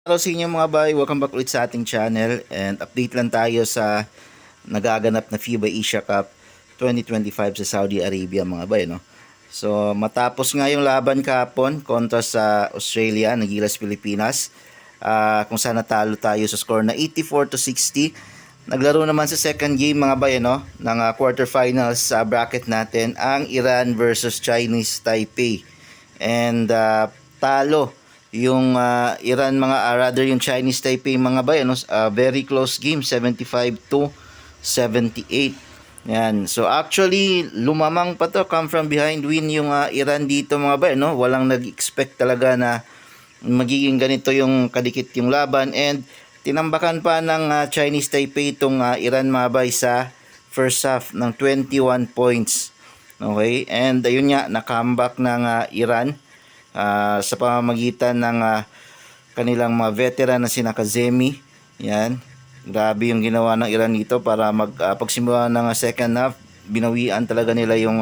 Hello sa inyo mga bay, welcome back ulit sa ating channel and update lang tayo sa nagaganap na FIBA Asia Cup 2025 sa Saudi Arabia mga bay, no? So matapos nga yung laban kahapon kontra sa Australia, Gilas Pilipinas, kung saan natalo tayo sa score na 84-60. Naglaro naman sa second game mga bay, no, ng quarterfinals sa bracket natin ang Iran versus Chinese Taipei. And talo yung Iran rather yung Chinese Taipei mga bay, ano, very close game, 75-78. Yan. So actually lumamang pa to, come from behind win yung Iran dito mga bay, no. Walang nag-expect talaga na magiging ganito yung kadikit yung laban, and tinambakan pa ng Chinese Taipei itong Iran mga bay sa first half ng 21 points. Okay, and ayun nga, na-comeback ng Iran sa pamamagitan ng kanilang mga veteran na sina Kazemi. Yan, grabe yung ginawa ng Iran dito para pagsimula ng second half, binawian talaga nila yung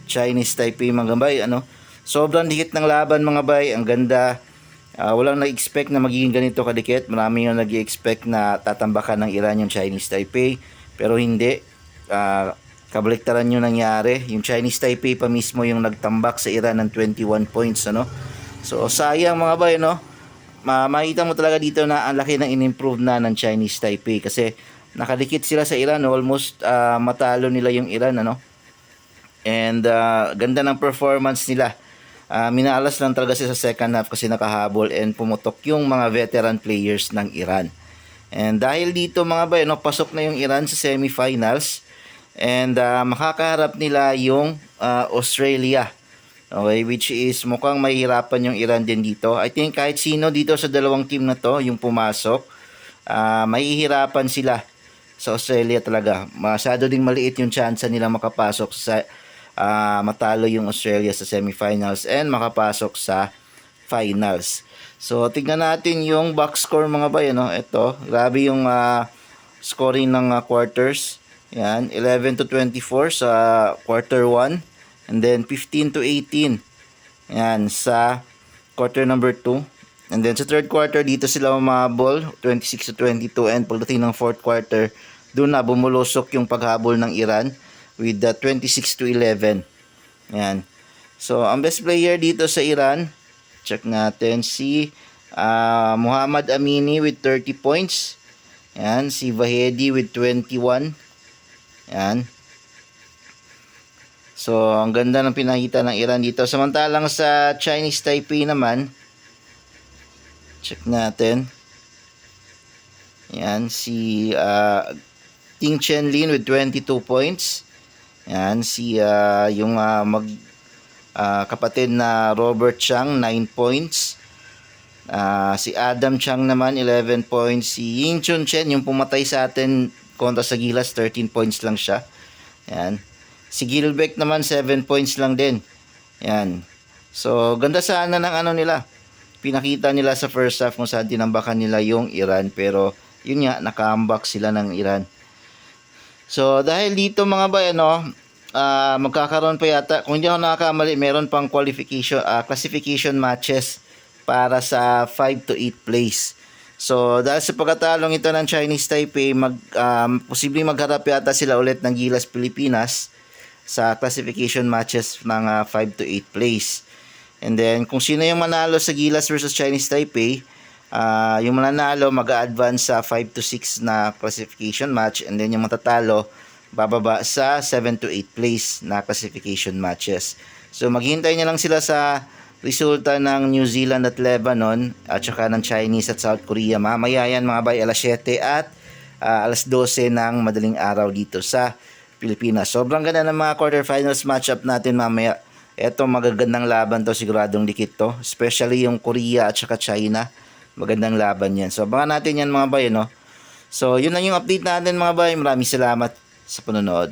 Chinese Taipei mga bay, ano. Sobrang dikit ng laban mga bay, ang ganda. Walang nag-expect na magiging ganito kadikit. Marami yung nag-expect na tatambakan ng Iran yung Chinese Taipei, pero hindi. Kabaliktaran yung nangyari. Yung Chinese Taipei pa mismo yung nagtambak sa Iran ng 21 points, ano. So sayang mga bay, no. Makita mo talaga dito na ang laki ng in-improve na ng Chinese Taipei, kasi nakadikit sila sa Iran, no? Almost matalo nila yung Iran, ano. And ganda ng performance nila. Minalas lang talaga siya sa second half kasi nakahabol and pumutok yung mga veteran players ng Iran. And dahil dito mga bay, no, pasok na yung Iran sa semifinals, and makakaharap nila yung Australia. Okay, which is mukhang mahihirapan yung Iran din dito. I think kahit sino dito sa dalawang team na to yung pumasok, mahihirapan sila sa Australia talaga. Masyado ding maliit yung chance nila makapasok sa matalo yung Australia sa semifinals and makapasok sa finals. So tignan natin yung box score mga bay, no? Ito, grabe yung scoring ng quarters. Yan, 11-24 sa quarter 1, and then 15-18 yan sa quarter number 2. And then sa third quarter dito sila umabol 26-22, and pagdating ng fourth quarter doon na bumulusok yung paghabol ng Iran with the 26-11. Yan. So ang best player dito sa Iran, check natin si Muhammad Amini with 30 points. Yan, si Vahedi with 21. Yan. So ang ganda ng pinakita ng Iran dito. Samantalang sa Chinese Taipei naman, check natin. Yan, si Ting Chenlin with 22 points. Yan, si yung kapatid na Robert Chang, 9 points. Si Adam Chang naman 11 points. Si Ying Chun Chen yung pumatay sa atin kontra sa Gilas, 13 points lang siya. Yan. Si Gilbeck naman 7 points lang din. Yan. So ganda sana ng nila. Pinakita nila sa first half kung saan tinambakan nila yung Iran, pero yun nga, naka-comeback sila ng Iran. So dahil dito mga bay, magkakaroon pa yata, kung hindi ako nakakamali, meron pang classification matches para sa 5 to 8 place. So dahil sa pagkatalong ito ng Chinese Taipei, posibleng magharap yata sila ulit ng Gilas Pilipinas sa classification matches ng 5 to 8 place. And then kung sino yung manalo sa Gilas versus Chinese Taipei, yung mananalo mag-a-advance sa 5 to 6 na classification match, and then yung matatalo bababa sa 7 to 8 place na classification matches. So maghihintay niya lang sila sa resulta ng New Zealand at Lebanon at saka ng Chinese at South Korea. Mamaya yan mga bay, alas 7 at alas 12 ng madaling araw dito sa Pilipinas. Sobrang ganda ng mga quarterfinals matchup natin mamaya. Eto, magagandang laban to, siguradong dikit to. Especially yung Korea at saka China. Magandang laban yan. So abangan natin yan mga bay, no? So yun lang yung update natin mga bay. Maraming salamat sa panonood.